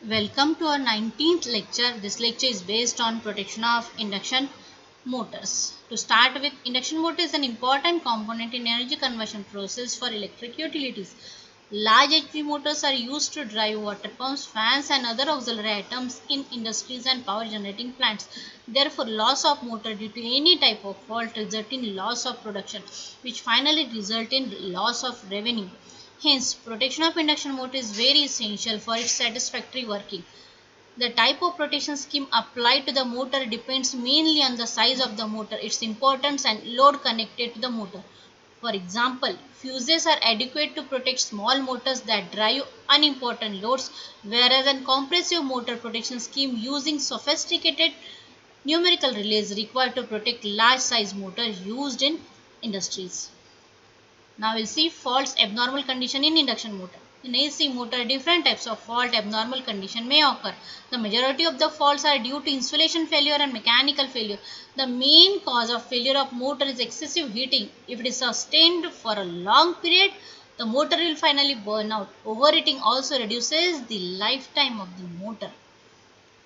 Welcome to our 19th lecture. This lecture is based on protection of induction motors. To start with, induction motor is an important component in energy conversion process for electric utilities. Large HP motors are used to drive water pumps, fans and other auxiliary items in industries and power generating plants. Therefore, loss of motor due to any type of fault result in loss of production, which finally result in loss of revenue. Hence, protection of induction motor is very essential for its satisfactory working. The type of protection scheme applied to the motor depends mainly on the size of the motor, its importance and load connected to the motor. For example, fuses are adequate to protect small motors that drive unimportant loads, whereas a compressive motor protection scheme using sophisticated numerical relays required to protect large size motors used in industries. Now we'll see faults abnormal condition in induction motor. In AC motor, different types of fault abnormal condition may occur. The majority of the faults are due to insulation failure and mechanical failure. The main cause of failure of motor is excessive heating. If it is sustained for a long period, the motor will finally burn out. Overheating also reduces the lifetime of the motor.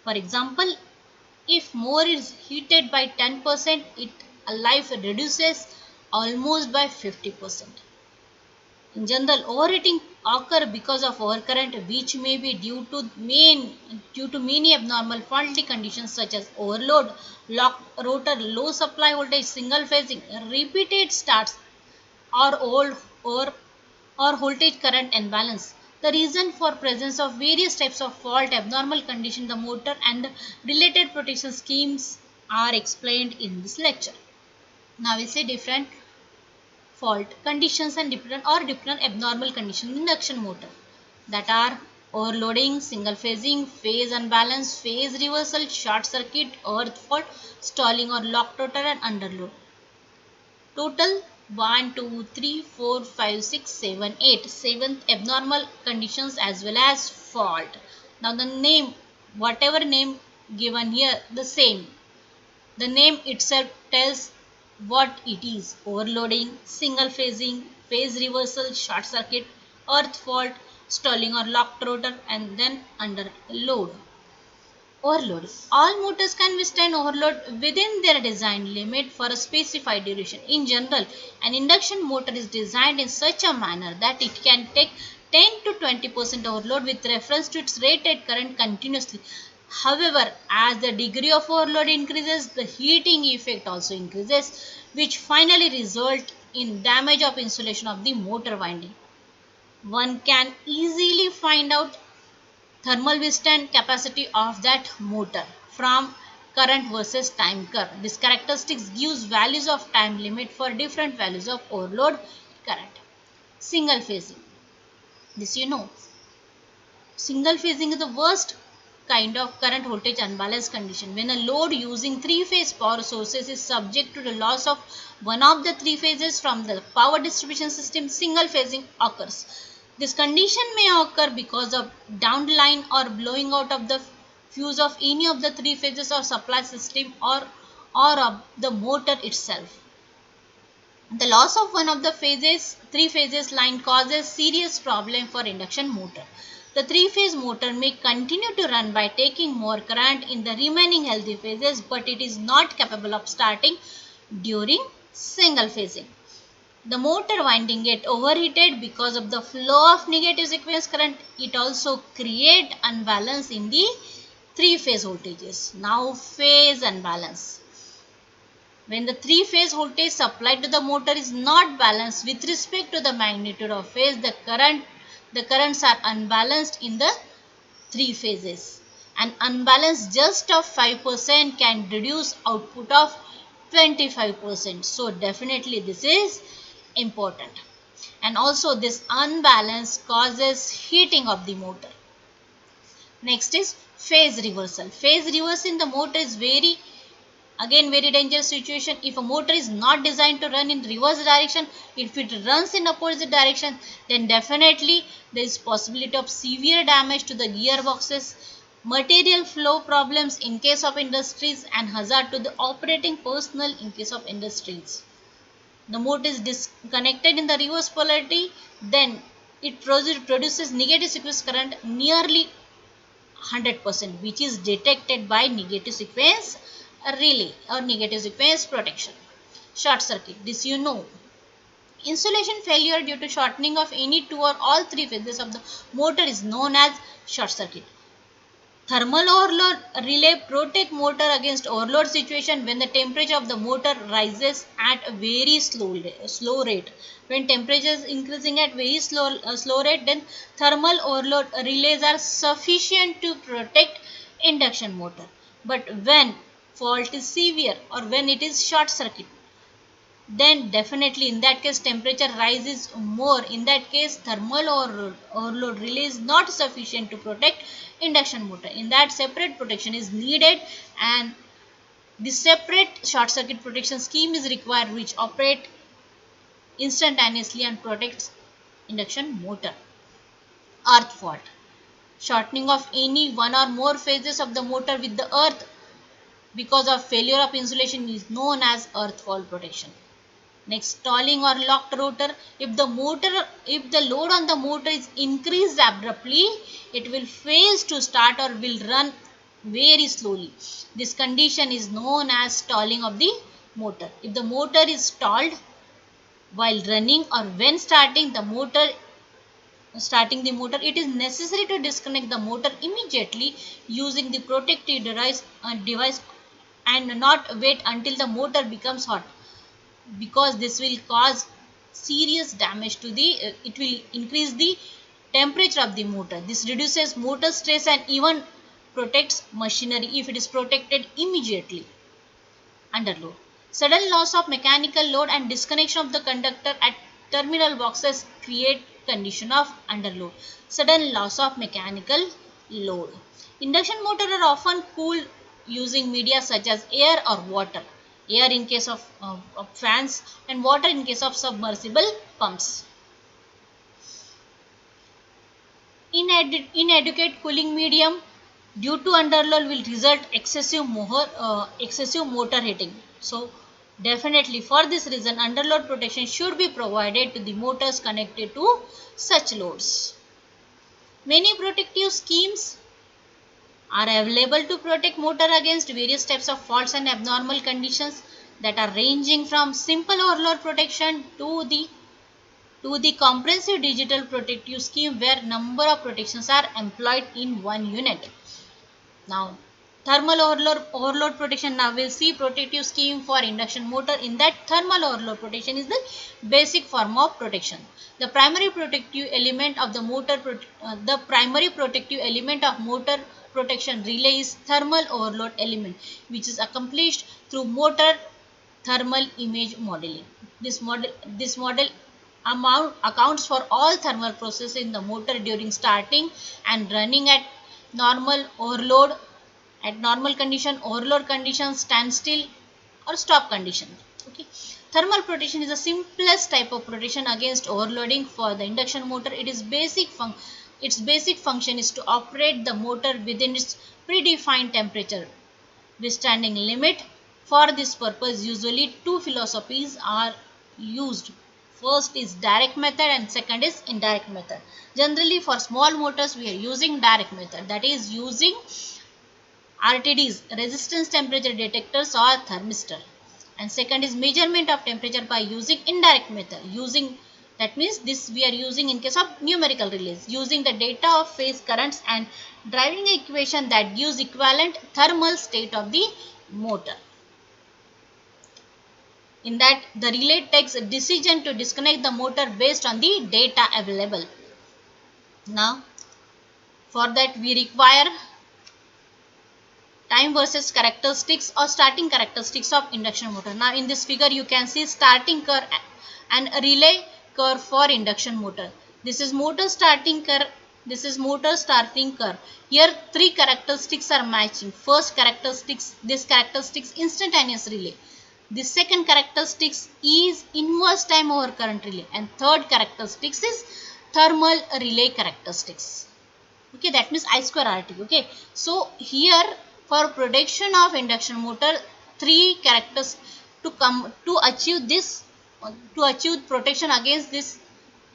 For example, if more is heated by 10%, its life reduces almost by 50%. In general, overheating occur because of overcurrent, which may be due to many abnormal faulty conditions such as overload, locked rotor, low supply voltage, single phasing, repeated starts, or old or voltage current imbalance. The reason for presence of various types of fault abnormal condition in the motor and related protection schemes are explained in this lecture. Now we see different fault conditions and different abnormal conditions in induction motor, that are overloading, single phasing, phase unbalance, phase reversal, short circuit, earth fault, stalling or locked rotor and underload. Total 1, 2, 3, 4, 5, 6, 7, 8. 7th abnormal conditions as well as fault. Now the name, whatever name given here, the same. The name itself tells what it is: overloading, single phasing, phase reversal, short circuit, earth fault, stalling or locked rotor, and then underload. Overload. All motors can withstand overload within their design limit for a specified duration. In general, an induction motor is designed in such a manner that it can take 10 to 20% overload with reference to its rated current continuously. However, as the degree of overload increases, the heating effect also increases, which finally result in damage of insulation of the motor winding. One can easily find out thermal withstand capacity of that motor from current versus time curve. This characteristics gives values of time limit for different values of overload current. Single phasing. This you know. Single phasing is the worst kind of current voltage unbalance condition. When a load using three-phase power sources is subject to the loss of one of the three phases from the power distribution system, single phasing occurs. This condition may occur because of downline or blowing out of the fuse of any of the three phases or supply system, or of the motor itself. The loss of one of the three phases line causes serious problem for induction motor. The three-phase motor may continue to run by taking more current in the remaining healthy phases, but it is not capable of starting during single phasing. The motor winding get overheated because of the flow of negative sequence current. It also create unbalance in the three-phase voltages. Now phase unbalance. When the three-phase voltage supplied to the motor is not balanced with respect to the magnitude of phase, the currents are unbalanced in the three phases. An unbalance just of 5% can reduce output of 25%. So definitely this is important. And also this unbalance causes heating of the motor. Next is phase reversal. Phase reversal in the motor is very dangerous situation. If a motor is not designed to run in reverse direction, if it runs in opposite direction, then definitely there is possibility of severe damage to the gearboxes, material flow problems in case of industries, and hazard to the operating personnel in case of industries. The motor is disconnected in the reverse polarity, then it produces negative sequence current nearly 100%, which is detected by negative sequence relay or negative sequence protection. Short circuit, this you know. Insulation failure due to shortening of any two or all three phases of the motor is known as short circuit. Thermal overload relay protect motor against overload situation when the temperature of the motor rises at a very slow rate. When temperature is increasing at very slow rate, then thermal overload relays are sufficient to protect induction motor. But when fault is severe or when it is short circuit, then definitely in that case temperature rises more. In that case thermal overload relay is not sufficient to protect induction motor. In that separate protection is needed, and this separate short circuit protection scheme is required which operate instantaneously and protects induction motor. Earth fault, shortening of any one or more phases of the motor with the earth because of failure of insulation is known as earth fault protection. Next, stalling or locked rotor. If the load on the motor is increased abruptly, it will fail to start or will run very slowly. This condition is known as stalling of the motor. If the motor is stalled while running or when starting the motor, it is necessary to disconnect the motor immediately using the protective device and not wait until the motor becomes hot, because this will cause serious damage to the it will increase the temperature of the motor. This reduces motor stress and even protects machinery if it is protected immediately. Underload, sudden loss of mechanical load and disconnection of the conductor at terminal boxes create condition of underload. Sudden loss of mechanical load. Induction motors are often cooled using media such as air or water. Air in case of fans and water in case of submersible pumps. Inadequate cooling medium due to underload will result excessive motor heating. So definitely for this reason underload protection should be provided to the motors connected to such loads. Many protective schemes are available to protect motor against various types of faults and abnormal conditions that are ranging from simple overload protection to the comprehensive digital protective scheme where number of protections are employed in one unit. Now thermal overload protection, now we'll see protective scheme for induction motor. In that, thermal overload protection is the basic form of protection. The primary protective element of the motor protection relay is thermal overload element, which is accomplished through motor thermal image modeling. This model accounts for all thermal processes in the motor during starting and running at normal overload, at normal condition, overload condition, standstill or stop condition. Okay. Thermal protection is the simplest type of protection against overloading for the induction motor. Its basic function is to operate the motor within its predefined temperature withstanding limit. For this purpose, usually two philosophies are used. First is direct method and second is indirect method. Generally for small motors we are using direct method, that is using RTDs, resistance temperature detectors or thermistor. And second is measurement of temperature by using indirect method. That means this we are using in case of numerical relays, using the data of phase currents and driving equation that gives equivalent thermal state of the motor. In that, the relay takes a decision to disconnect the motor based on the data available. Now, for that we require time versus characteristics or starting characteristics of induction motor. Now, in this figure you can see starting curve and a relay curve for induction motor. This is motor starting curve. This is motor starting curve. Here three characteristics are matching. First characteristics, this characteristics instantaneous relay. The second characteristics is inverse time over current relay, and third characteristics is thermal relay characteristics. Okay, that means I square RT. Okay, so here for protection of induction motor, three characters to achieve protection against this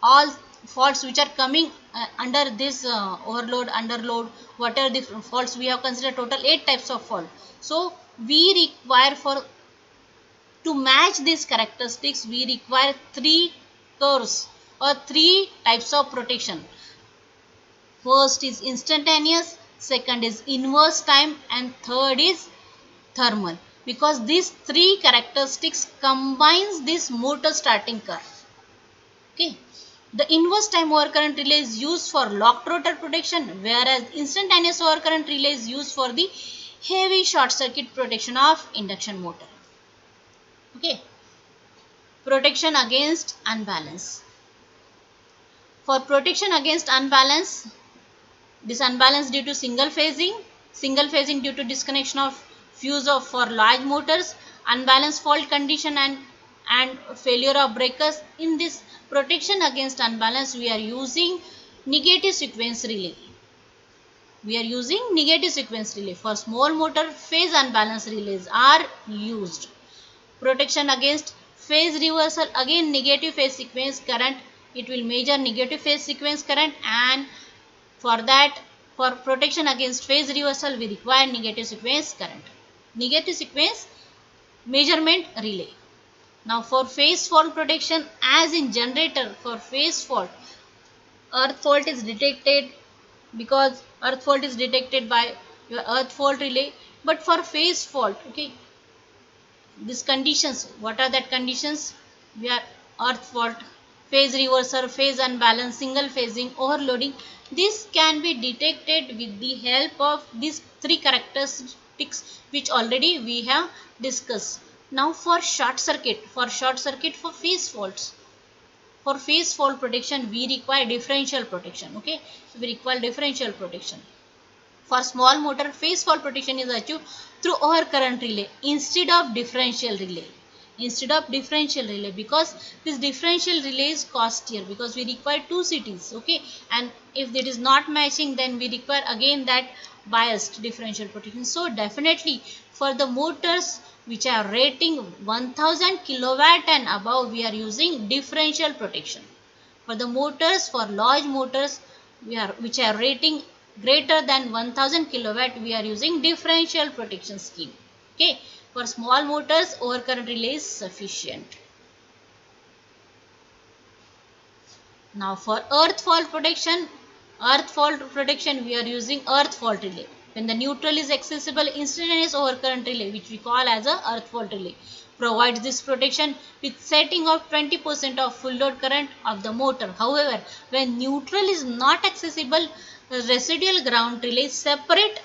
all faults which are coming under this overload, underload, whatever the faults we have considered, total 8 types of fault. So we require, for to match these characteristics, we require 3 curves or 3 types of protection. First is instantaneous, second is inverse time, and third is thermal, because these 3 characteristics combines this motor starting curve. Okay. The inverse time overcurrent relay is used for locked rotor protection, whereas instantaneous overcurrent relay is used for the heavy short circuit protection of induction motor. Okay. Protection against unbalance. For protection against unbalance, this unbalance due to single phasing due to disconnection of fuse of for large motors, unbalanced fault condition, and failure of breakers. In this protection against unbalance, we are using negative sequence relay. For small motor, phase unbalance relays are used. Protection against phase reversal, again negative phase sequence current, it will measure negative phase sequence current, and for that, for protection against phase reversal, we require negative sequence current, negative sequence measurement relay. Now for phase fault protection, as in generator, for phase fault, earth fault is detected, because earth fault is detected by your earth fault relay. But for phase fault, okay, these conditions, what are that conditions? We are earth fault, phase reversal, phase unbalance, single phasing, overloading. This can be detected with the help of these 3 characteristics which already we have discussed. Now for short circuit, for phase faults, for phase fault protection, we require differential protection. Okay, we require differential protection. For small motor, phase fault protection is achieved through overcurrent relay instead of differential relay. Because this differential relay is costlier, because we require 2 cities. Okay, and if it is not matching, then we require again that biased differential protection. So definitely for the motors which are rating 1000 kilowatt and above, we are using differential protection. For the motors, for large motors, which are rating greater than 1000 kilowatt, we are using differential protection scheme. Okay, for small motors, overcurrent relay is sufficient. Now for earth fault protection, we are using earth fault relay. When the neutral is accessible, instantaneous overcurrent relay, which we call as a earth fault relay, provides this protection with setting of 20% of full load current of the motor. However, when neutral is not accessible, the residual ground relay separate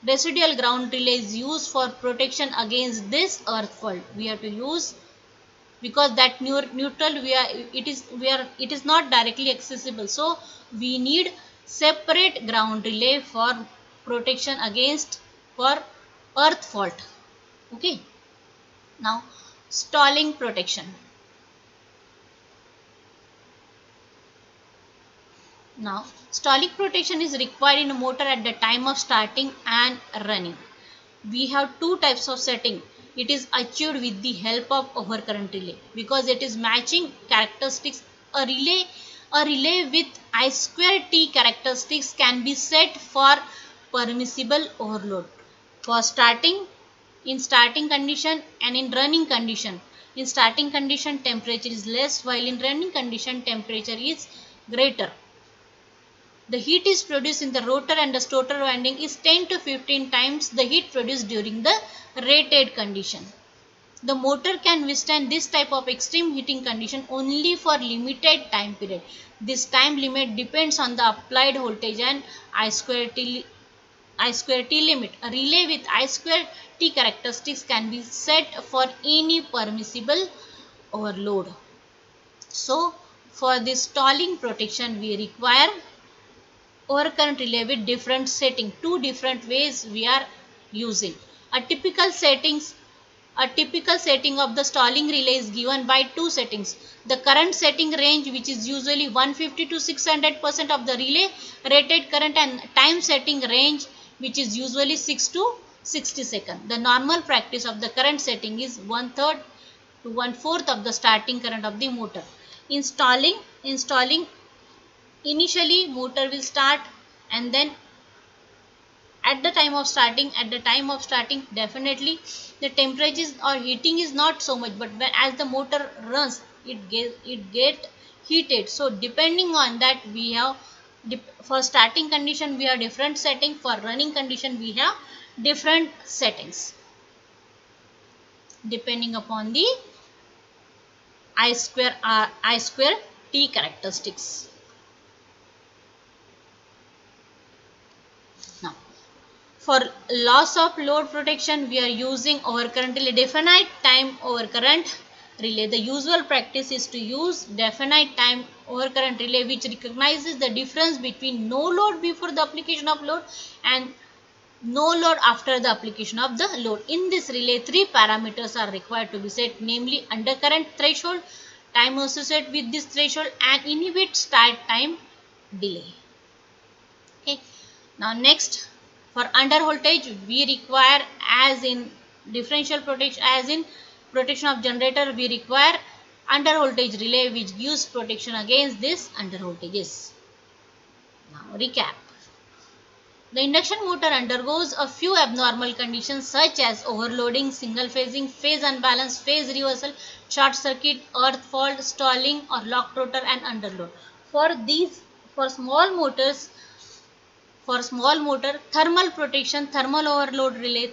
residual ground relay is used for protection against this earth fault. We have to use, because that neutral it is not directly accessible, so we need separate ground relay for protection against for earth fault. Okay. Now stalling protection. Now stalling protection is required in a motor at the time of starting and running. We have 2 types of setting. It is achieved with the help of overcurrent relay, because it is matching characteristics. A relay with I square T characteristics can be set for permissible overload for starting, in starting condition, and in running condition. In starting condition, temperature is less, while in running condition, temperature is greater. The heat is produced in the rotor and the stator winding is 10 to 15 times the heat produced during the rated condition. The motor can withstand this type of extreme heating condition only for limited time period. This time limit depends on the applied voltage and I square T limit. A relay with I square T characteristics can be set for any permissible overload. So for this stalling protection, we require overcurrent relay with different setting. 2 different ways we are using. A typical setting of the stalling relay is given by 2 settings. The current setting range, which is usually 150 to 600% of the relay rated current, and time setting range, which is usually 6 to 60 seconds. The normal practice of the current setting is 1/3 to 1/4 of the starting current of the motor. Installing initially motor will start, and then at the time of starting definitely the temperature or heating is not so much, but as the motor runs it get heated. So depending on that we have for starting condition we have different setting, for running condition we have different settings depending upon the I square T characteristics. Now for loss of load protection, we are using overcurrent relay, definite time overcurrent relay. The usual practice is to use definite time overcurrent relay, which recognizes the difference between no load before the application of load and no load after the application of the load. In this relay, three parameters are required to be set, namely undercurrent threshold, time associated with this threshold, and inhibit start time delay. Okay. Now next, for under voltage we require, as in differential protection, as in protection of generator, we require under voltage relay which gives protection against this under voltages. Now recap. The induction motor undergoes a few abnormal conditions such as overloading, single phasing, phase unbalance, phase reversal, short circuit, earth fault, stalling or locked rotor, and underload. For these, for small motors, thermal protection, thermal overload relay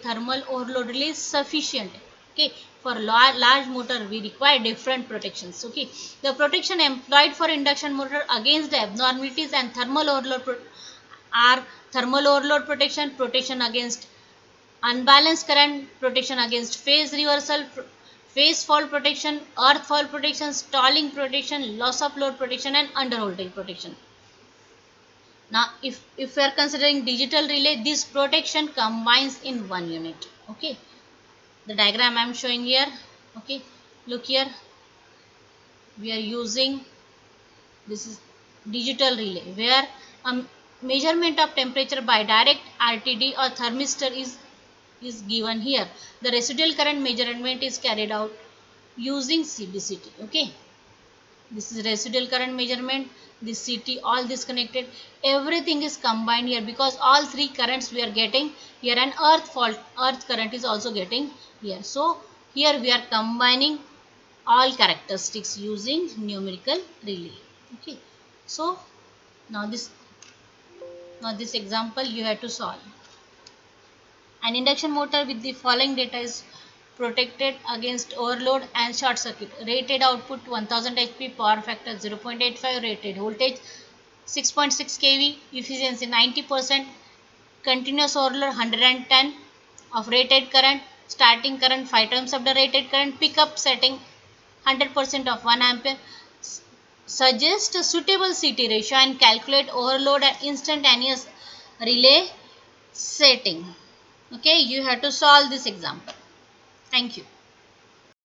is sufficient. Okay, for large motor we require different protections. Okay, the protection employed for induction motor against the abnormalities and thermal overload are thermal overload protection, protection against unbalanced current, protection against phase reversal, phase fault protection, earth fault protection, stalling protection, loss of load protection, and under voltage protection. Now if we are considering digital relay, this protection combines in one unit. Okay, the diagram I am showing here. Okay, look here, we are using, this is digital relay where measurement of temperature by direct RTD or thermistor is given here. The residual current measurement is carried out using CBCT. Okay, this is residual current measurement, this CT, all this connected, everything is combined here because all three currents we are getting here, and earth current is also getting here. So here we are combining all characteristics using numerical relay. Okay, so now this example you have to solve. An induction motor with the following data is protected against overload and short circuit. Rated output 1000 HP, power factor 0.85, rated voltage 6.6 kV, efficiency 90%, continuous overload 110 of rated current, starting current 5 times of the rated current, pickup setting 100% of 1 ampere. Suggest a suitable CT ratio and calculate overload and instantaneous relay setting. Okay, you have to solve this example. Thank you.